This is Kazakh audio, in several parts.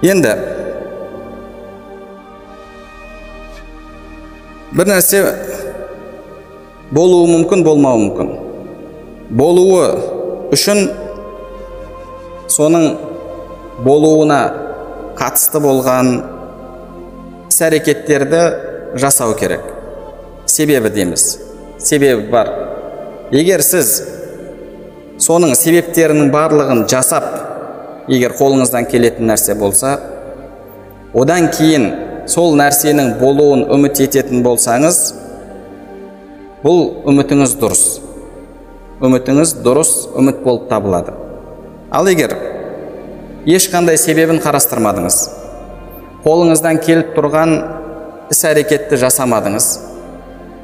Енді бір нәрсе болуы мүмкін, болмауы мүмкін. Болуы үшін соның болуына қатысты болған іс-әрекеттерді жасау керек. Себебі дейміз. Себебі бар. Егер сіз соның себептерінің барлығын жасап, егер қолыңыздан келетін нәрсе болса, одан кейін сол нәрсенің болуын үміт ететін болсаңыз, бұл үмітіңіз дұрыс. Үмітіңіз дұрыс үміт болып табылады. Ал егер ешқандай себебін қарастырмадыңыз, қолыңыздан келіп тұрған іс-әрекетті жасамадыңыз,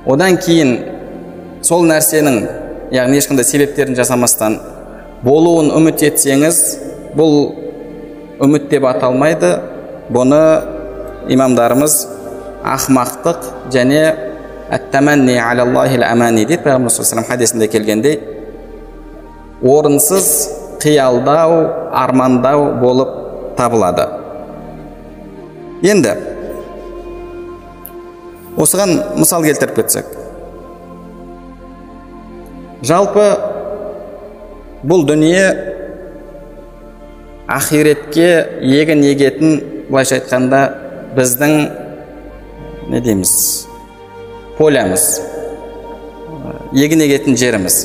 одан кейін сол нәрсенің, яғни ешқандай себептерін жасамастан болуын үміт етсеңіз, бұл үміт деп аталмайды. Бұны имамдарымыз ақмақтық және әт-тәмәнни алаллахил әмәни дейді. Пайғамбар саллаллаху алейхи ва саллям хадисінде келгендей, орынсыз қиялдау, армандау болып табылады. Енді осыған мысал келтіріп кетсек, жалпы бұл дүние ақиретке егін егетін, былайша айтқанда, біздің не дейміз, полямыз, егін егетін жеріміз.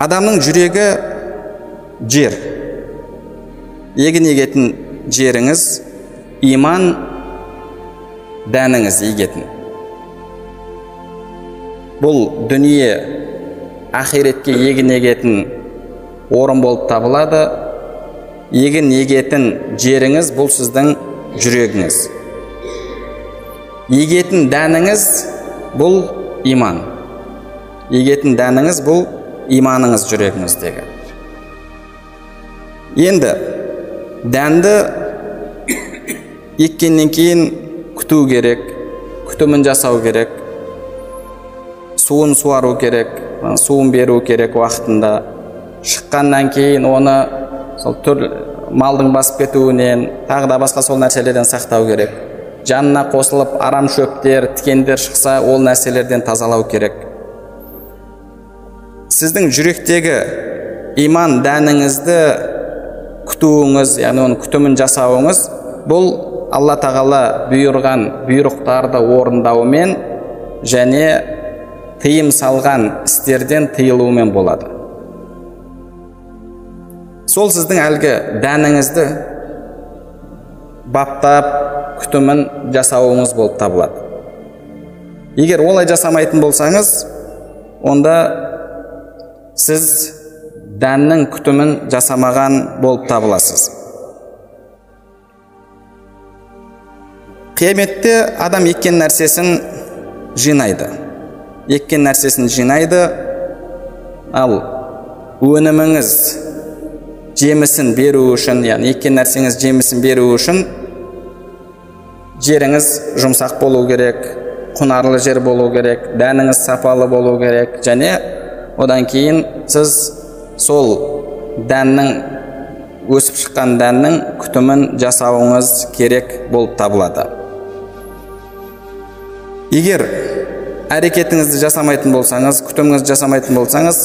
Адамның жүрегі жер, егін егетін жеріңіз, иман дәніңіз егетін. Бұл дүние ақиретке егін егетін орын болып табылады. Егін егетін жеріңіз бұл сіздің жүрегіңіз. Егетін дәніңіз бұл иман. Егетін дәніңіз бұл иманыңыз жүрегіңіздегі. Енді дәнді еккеннен кейін күту керек, күтімін жасау керек, суын суару керек, суын беру керек уақытында. Шыққаннан кейін оны сол малдың басып кетуінен, тағы да басқа сол нәрселерден сақтау керек. Жанына қосылып арам шөптер, тікендер шықса, ол нәрселерден тазалау керек. Сіздің жүректегі иман дәніңізді күтуіңіз, яғни оның күтімін жасауыңыз, бұл Алла тағала бұйырған бұйрықтарды орындаумен және тыйым салған істерден тыйылумен болады. Сол сіздің әлгі дәніңізді баптап, күтімін жасауыңыз болып табылады. Егер олай жасамайтын болсаңыз, онда сіз дәннің күтімін жасамаған болып табыласыз. Қияметте адам еккен нәрсесін жинайды. Еккен нәрсесін жинайды, ал өніміңіз жемісін беру үшін, яғни еккен нәрсеңіз жемісін беру үшін жеріңіз жұмсақ болу керек, құнарлы жер болу керек, дәніңіз сапалы болу керек, және одан кейін сіз сол дәннің, өсіп шыққан дәннің күтімін жасауыңыз керек болып табылады. Егер әрекетіңізді жасамайтын болсаңыз, күтіміңізді жасамайтын болсаңыз,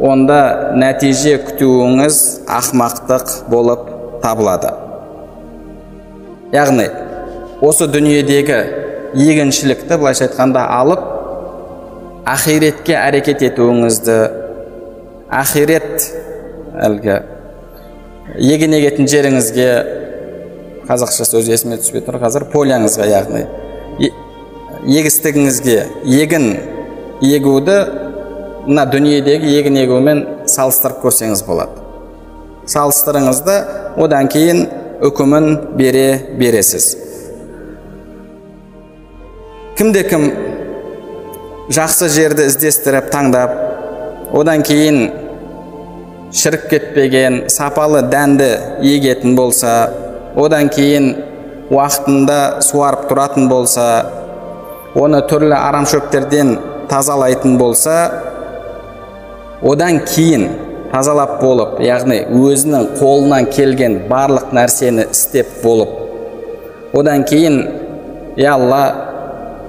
онда нәтиже күтуіңіз ақмақтық болып табылады. Яғни, осы дүниедегі егіншілікті, былайша айтқанда, алып, ақиретке әрекет етуіңізді, ақирет әлгі егін егетін жеріңізге, қазақша сөз есіме түспей тұр қазір, поляңызға, яғни егістігіңізге егін егуді мына дүниедегі егін егумен салыстырып көрсеңіз болады. Салыстырыңызды, одан кейін үкімін бересіз. Кімде-кім жақсы жерді іздестіріп таңдап, одан кейін шіріп кетпеген сапалы дәнді егетін болса, одан кейін уақытында суарып тұратын болса, оны түрлі арам шөптерден тазалайтын болса, одан кейін тазалап болып, яғни өзінің қолынан келген барлық нәрсені істеп болып, одан кейін, я Алла,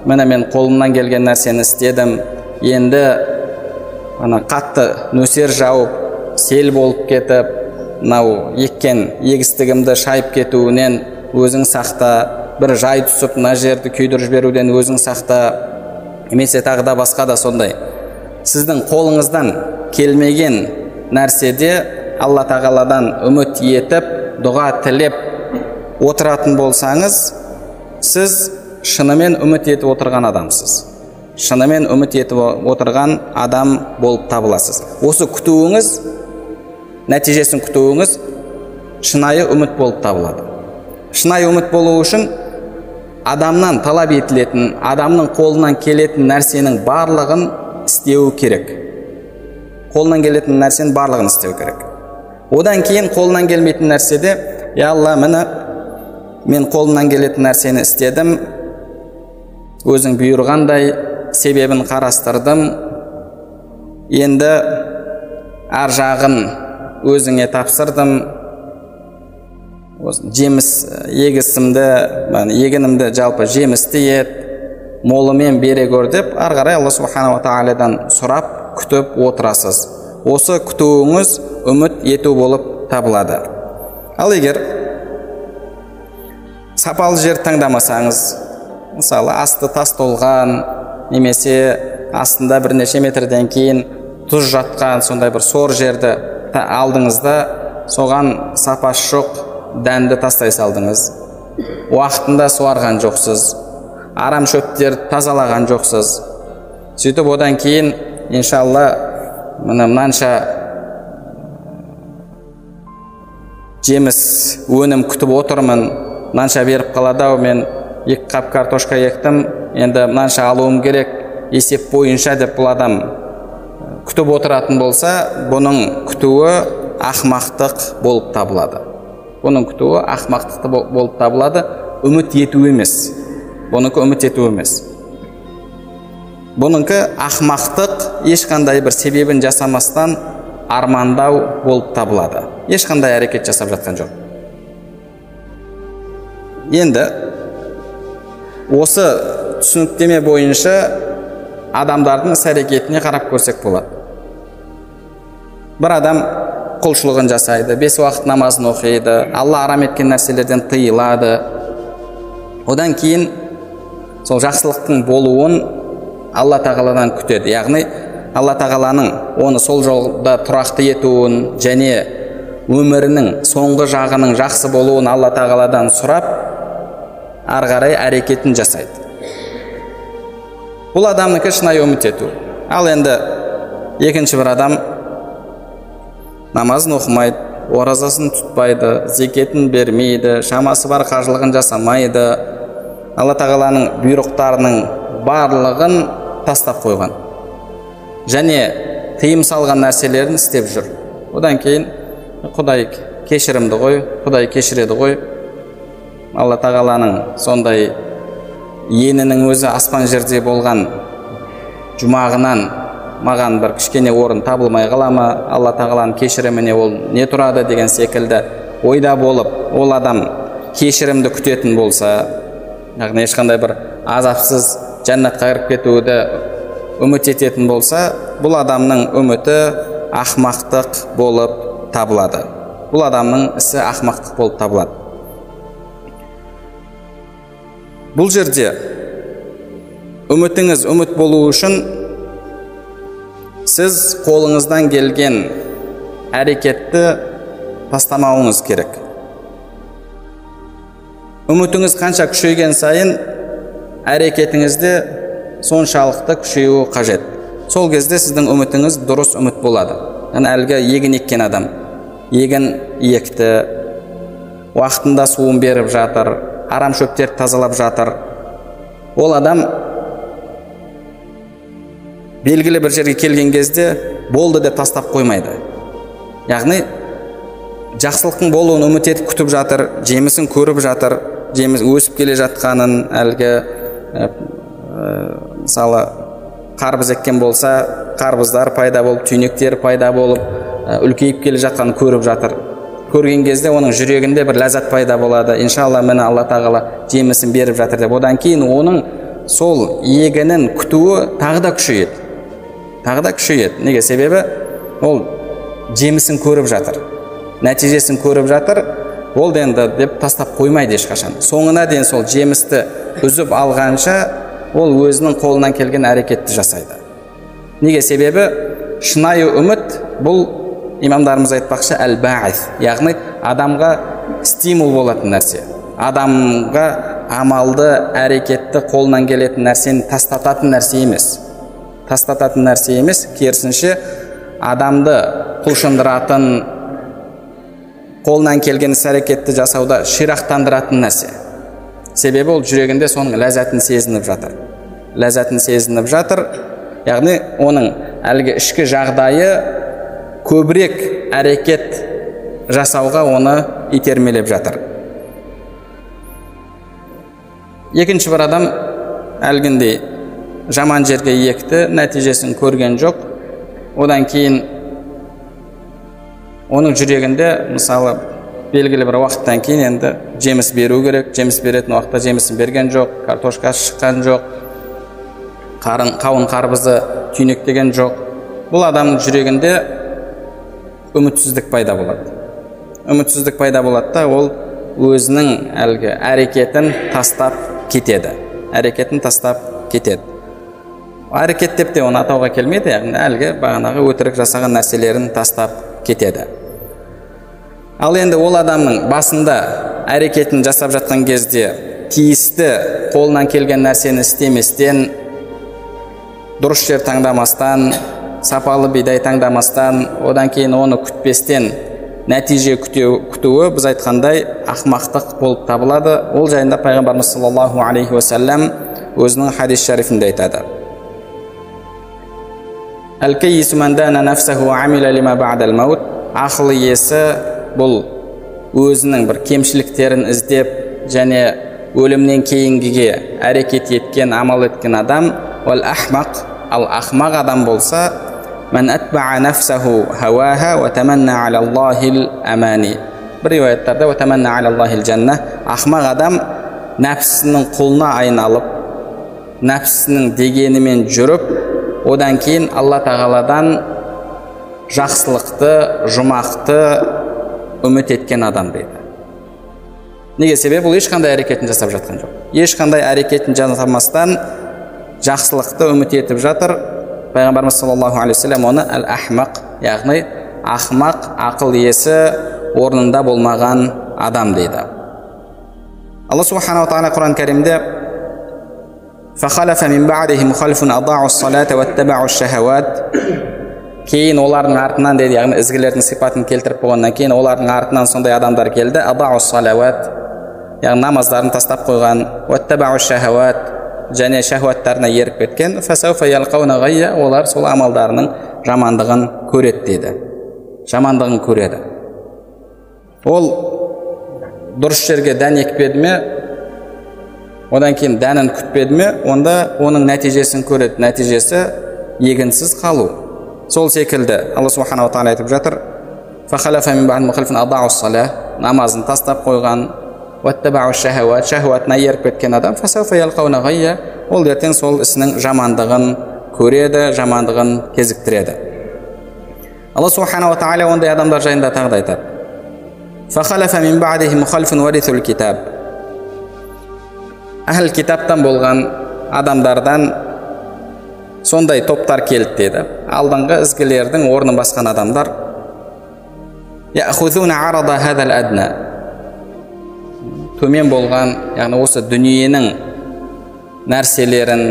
міне мен қолымнан келген нәрсені істедім, енді қатты нөсер жауып, сел болып кетіп, мынау еккен егістігімді шайып кетуінен өзің сақта, бір жай түсіп мына жерді күйдіріп жіберуден өзің сақта, немесе тағы да басқа да сондай сіздің қолыңыздан келмеген нәрседе Алла тағаладан үміт етіп, дұға тілеп отыратын болсаңыз, сіз шынымен үміт етіп отырған адамсыз. Шынымен үміт етіп отырған адам болып табыласыз. Осы күтуіңіз, нәтижесін күтуіңіз шынайы үміт болып табылады. Шынайы үміт болу үшін адамнан талап етілетін, адамның қолынан келетін нәрсенің барлығын істеу керек. Қолынан келетін нәрсенің барлығын істеу керек. Одан кейін қолынан келмейтін нәрседе, я Алла, міне мен қолымнан келетін нәрсені істедім, өзің бұйырғандай себебін қарастырдым, енді ар жағын өзіңе тапсырдым, жеміс егісімді, егінімді жалпы жемісті ет, молымен бере көр деп, ары қарай Алла субханала ва тағаладан сұрап, күтіп отырасыз. Осы күтуіңіз үміт ету болып табылады. Ал егер сапалы жер таңдамасаңыз, мысалы асты тас толған, немесе астында бірнеше метрден кейін тұз жатқан сондай бір сор жерді алдыңызда, соған сапасы жоқ дәнді тастай салдыңыз, уақытында суарған жоқсыз, арам шөптер тазалаған жоқсыз, сөйтіп одан кейін иншалла мынанша жеміс өнім күтіп отырмын, мынанша беріп қалады, мен 2 қап картошка ектім, енді мынанша алуым керек, есеп бойынша деп бұл адам күтіп отыратын болса, бұның күтуі ақмақтық болып табылады. Бұның күтуі ақмақтық болып табылады, үміт ету емес. Бұныңкі үміт ету емес. Бұныңкі ақмақтық, ешқандай бір себебін жасамастан армандау болып табылады. Ешқандай әрекет жасап жатқан жоқ. Енді осы түсініктеме бойынша адамдардың іс-әрекетіне қарап көрсек болады. Бір адам құлшылығын жасайды, 5 уақыт намазын оқиды, Алла арам еткен нәрселерден тыйылады. Одан кейін сол жақсылықтың болуын Алла тағаладан күтеді. Яғни Алла тағаланың оны сол жолда тұрақты етуін және өмірінің соңғы жағының жақсы болуын Алла тағаладан сұрап, ары қарай әрекетін жасайды. Бұл адамның шынайы үміт ету. Ал енді екінші бір адам намазын оқымайды, оразасын тұтпайды, зекетін бермейді, шамасы бар қажылығын жасамайды, Алла тағаланың бұйрықтарының барлығын тастап қойған және тыйым салған нәрселерін істеп жүр. Одан кейін Құдай кешірімді ғой, Құдай кешіреді ғой. Алла тағаланың сондай енінің өзі аспан жерде болған жұмағынан маған бір кішкене орын табылмай қалама, Алла тағаланың кешіріміне ол не тұрады деген секілді ойда болып, ол адам кешірімді күтетін болса, яғни ешқандай бір азапсыз жәннатқа кіріп кетуді үміт ететін болса, бұл адамның үміті ақмақтық болып табылады. Бұл адамның ісі ақмақтық болып табылады. Бұл жерде үмітіңіз үміт болу үшін сіз қолыңыздан келген әрекетті тастамауыңыз керек. Үмітіңіз қанша күшейген сайын әрекетіңізде соншалықты күшеюі қажет. Сол кезде сіздің үмітіңіз дұрыс үміт болады. Әлгі егін еккен адам егін екті, уақытында суын беріп жатыр, арам шөптерді тазалап жатыр. Ол адам белгілі бір жерге келген кезде болды деп тастап қоймайды. Яғни жақсылықтың болуын үміт етіп күтіп жатыр, жемісін көріп жатыр, жеміс өсіп келе жатқанын, әлгі мысалы қарбыз еккен болса, қарбыздар пайда болып, түйнектер пайда болып, үлкейіп келе жатқанын көріп жатыр. Көрген кезде оның жүрегінде бір ләззат пайда болады. Иншалла мені Алла тағала жемісін беріп жатыр деп. Одан кейін оның сол егінін күтуі тағы да күшейеді. Неге? Себебі ол жемісін көріп жатыр, нәтижесін көріп жатыр. Ол енді деп тастап қоймайды ешқашан. Соңына дейін сол жемісті үзіп алғанша ол өзінің қолынан келген әрекетті жасайды. Неге? Себебі шынайы үміт бұл имамдарымыз айтпақшы әл-ба'ис, яғни адамға стимул болатын нәрсе, адамға амалды, әрекетті, қолынан келетін нәрсені тастататын нәрсе емес, керісінше адамды құлшындыратын, қолынан келген іс-әрекетті жасауда ширақтандыратын нәрсе. Себебі ол жүрегінде соның ләззатын сезініп жатыр. Яғни оның әлгі ішкі жағдайы көбірек әрекет жасауға оны итермелеп жатыр. Екінші бір адам әлгіндей жаман жерге екті, нәтижесін көрген жоқ. Одан кейін оның жүрегінде мысалы белгілі бір уақыттан кейін енді жеміс беру керек, жеміс беретін уақытта жемісін берген жоқ, картошкасы шыққан жоқ, қауын қарбызы түйнектеген жоқ. Бұл адамның жүрегінде үмітсіздік пайда болады да, ол өзінің әлгі әрекетін тастап кетеді. Әрекет деп те оны атауға келмейді, яғни әлгі бағанағы өтірік жасаған нәрселерін тастап кетеді. Ал енді ол адамның басында әрекетін жасап жатқан кезде тиісті қолынан келген нәрсені істеместен, дұрыс жер таңдамастан, сапалы бидай таңдамастан, одан кейін оны күтпестен нәтиже күтуі біз айтқандай ақмақтық болып табылады. Ол жайында пайғамбарымыз саллаллаху алейхи уассалам өзінің хадис шарифінде айтады. Ақыл иесі бұл өзінің бір кемшіліктерін іздеп және өлімнен кейінгіге әрекет еткен, амал еткен адам. Ал ақмақ адам болса, бір риуаяттарда ақмақ адам нәпсінің құлына айналып, нәпсінің дегенімен жүріп, одан кейін Алла тағаладан жақсылықты, жұмақты үміт еткен адам дейді. Неге? Себебі бұл ешқандай әрекетін жасап жатқан жоқ. Ешқандай әрекетін жасамастан жақсылықты үміт етіп жатыр. Пайғамбарымыз саллаллаху алейхи вассалам оны әл-ахмақ, яғни ақмақ, ақыл иесі орнында болмаған адам дейді. Алла субханаху ва тағала Құран кәрімде кейін олардың артынан дейді, яғни ізгілердің сипатын келтіріп болғаннан кейін олардың артынан сондай адамдар келді. Яғни намаздарын тастап қойған, және шахуаттарына еріп кеткен. Олар сол амалдарының жамандығын көреді дейді. Жамандығын көреді. Ол дұрыс жерге дән екпеді ме, одан кейін дәнін күтпеді ме, онда оның нәтижесін көреді. Нәтижесі егінсіз қалу. Сол секілді Алла субханаху ва тағала айтып жатыр: намазын тастап қойған, шахуатына еріп кеткен адам, ол ертең сол ісінің жамандығын көреді, жамандығын кезіктіреді. Алла субханаху ва тағала ондай адамдар жайында тағы да айтады: Әхл китаптан болған адамдардан сондай топтар келді дейді. Алдыңғы ізгілердің орнын басқан адамдар. Төмен болған, яғни осы дүниенің нәрселерін,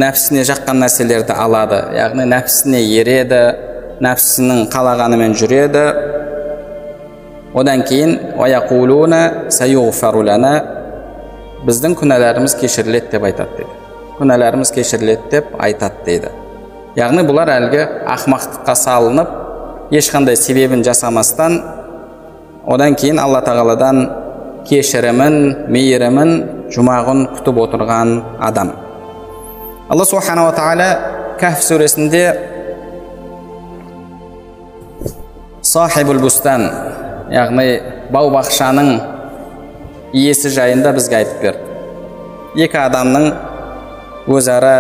нәпсісіне жаққан нәрселерді алады. Яғни нәпсісіне ереді, нәпсісінің қалағанымен жүреді. Одан кейін біздің күнәләріміз кешіріледі деп айтады дейді. Күнәләріміз кешіріледі деп айтады дейді. Яғни бұлар әлгі ақмақтыққа салынып, ешқандай себебін жасамастан, одан кейін Алла тағаладан кешірімін, мейірімін, жұмағын күтіп отырған адам. Алла субханаху ва тағала Кахф сүресінде Сахибул бустан, яғни бау бақшаның иесі жайында бізге айтып берді. Екі адамның өзара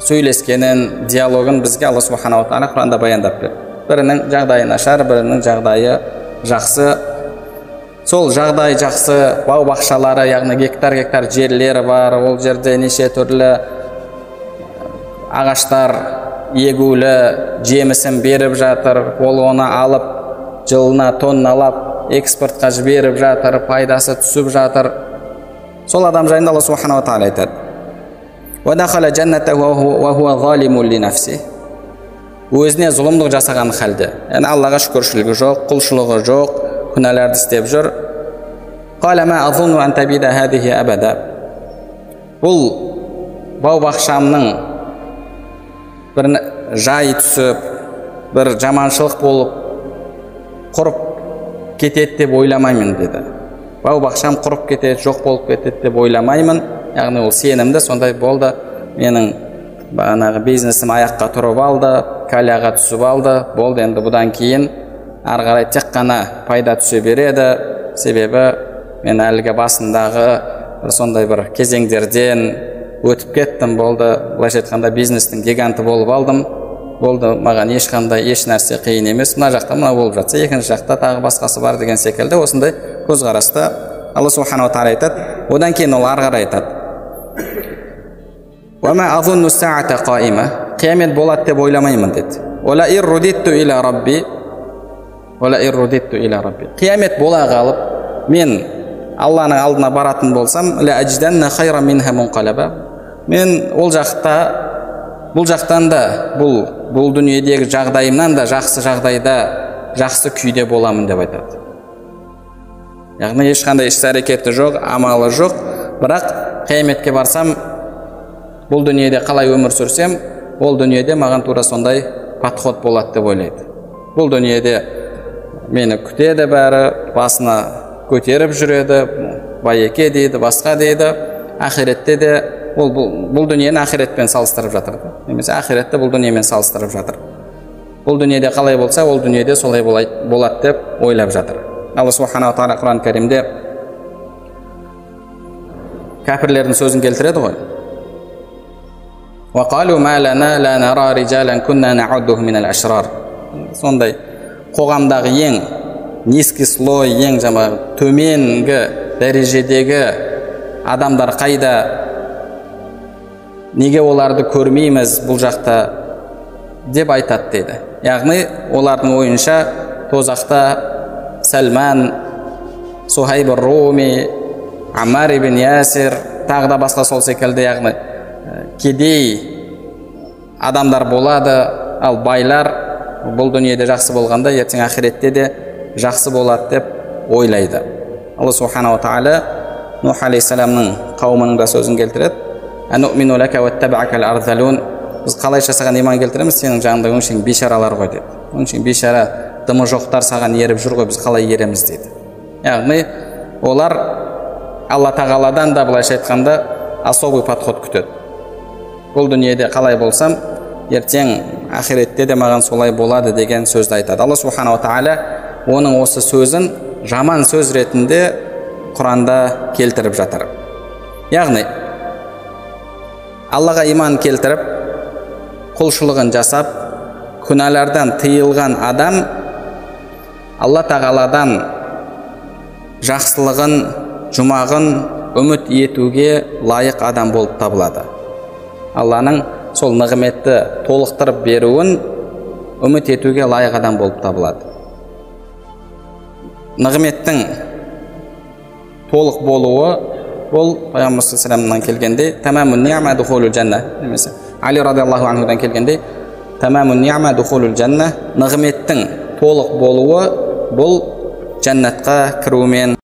сөйлескенін, диалогын бізге Алла субханала тағала Құранда баяндап берді. Бірінің жағдайы нашар, бірінің жағдайы жақсы. Сол жағдай жақсы бау бақшалары, яғни гектар жерлері бар, ол жерде неше түрлі ағаштар егулі, жемісін беріп жатыр, ол оны алып жылына тонналап экспортқа жіберіп жатыр, пайдасы түсіп жатыр. Сол адам жайында Алла субханала тағала айтады: وَدَخَلَ جَنَّتَهُ وَهُوَ ظَالِمٌ لِنَفْسِهِ. Өзіне зұлымдық жасаған халде, яғни Аллаға шүкіршілігі жоқ, құлшылығы жоқ, күнәларды істеп жүр. قَالَ مَا أَظُنُّ أَن تَبِيدَ هَذِهِ أَبَدًا. Бұл бау бақшамның бір жай түсіп, бір жаманшылық болып құрып кетеді деп ойламаймын деді. Бау бақшам құрып кетеді, жоқ болып кетеді деп ойламаймын. Яғни ол сенімді, сондай болды. Менің бағанағы бизнесім аяққа тұрып алды, калияға түсіп алды, болды. Енді бұдан кейін ары қарай тек қана пайда түсе береді. Себебі мен әлгі басындағы сондай бір кезеңдерден өтіп кеттім, болды. Былайша айтқанда бизнестің гиганты болып алдым. Болды, маған ешқандай еш нәрсе қиын емес. Мына жақта мына болып жатса, екінші жақта тағы басқасы бар деген секілді осындай көзқараста Алла субханала тағала айтады. Одан кейін ол ары қарай айтады: وَمَا أَظُنُّ السَّاعَةَ قَائِمَةً. Қиямет болады деп ойламаймын деді. وَلَئِن رُدِدتُّ إِلَى رَبِّي. Қиямет бола қалып, мен Алланың алдына баратын болсам, لَأَجِدَنَّ خَيْرًا مِنْهَا مُنْقَلَبًا. Мен ол жақта, бұл жақтан да, бұл дүниедегі жағдайымнан да жақсы жағдайда, жақсы күйде боламын деп айтады. Яғни ешқандай іс-әрекеті жоқ, амалы жоқ, бірақ қияметке барсам, бұл дүниеде қалай өмір сүрсем, ол дүниеде маған тура сондай подход болады деп ойлайды. Бұл дүниеде мені күтеді бәрі, басына көтеріп жүреді, байеке дейді, басқа дейді. Ақиретте де бұл дүниені ақиретпен салыстырып жатыр. Немесе ақиретті бұл дүниемен салыстырып жатыр. Бұл дүниеде қалай болса, ол дүниеде солай болады деп ойлап жатыр. Алла субханала тағала Құран кәрімде кәпірлердің сөзін келтіреді ғой. وَقَالُوا مَا لَنَا لَا نَرَى رِجَالًا كُنَّا نَعُدُّهُمْ مِنَ الْأَشْرَارِ. Сондай қоғамдағы ең низкий слой, ең төменгі дәрежедегі адамдар қайда? Неге оларды көрмейміз бұл жақта деп айтады дейді. Яғни олардың ойынша тозақта Сәлман, Сухайб ар-Руми, Аммар ибн Ясир, тағы да басқа сол секілді, яғни кедей адамдар болады, ал байлар бұл дүниеде жақсы болғанда, ертең ақиретте де жақсы болады деп ойлайды. Алла субханала тағала Нух алейхиссаламның қауымының да сөзін келтіреді: «Ану'мину лака ваттаба'ака ал-арзалун». Біз қалайша саған иман келтіреміз, сенің жаныңда өңшең бейшаралар ғой деді. Өңшең бейшара дымы жоқтар саған еріп жүр ғой, біз қалай ереміз дейді. Яғни олар Алла тағаладан да былайша айтқанда особый подход күтеді. Бұл дүниеде қалай болсам, ертең ақиретте де маған солай болады деген сөзді айтады. Алла субханала тағала оның осы сөзін жаман сөз ретінде Құранда келтіріп жатыр. Яғни Аллаға иман келтіріп, құлшылығын жасап, күнәлардан тыйылған адам Алла тағаладан жақсылығын, жұмағын үміт етуге лайық адам болып табылады. Алланың сол нығметті толықтырып беруін үміт етуге лайық адам болып табылады. Нығметтің толық болуы бұл Пайғамбар саллаллаху келгенде тамамун ни'ма духулул жанна, немесе Али радиаллаху анхудан келгенде тамамун ни'ма духулул жанна, нығметтің толық болуы бұл жәннатқа кірумен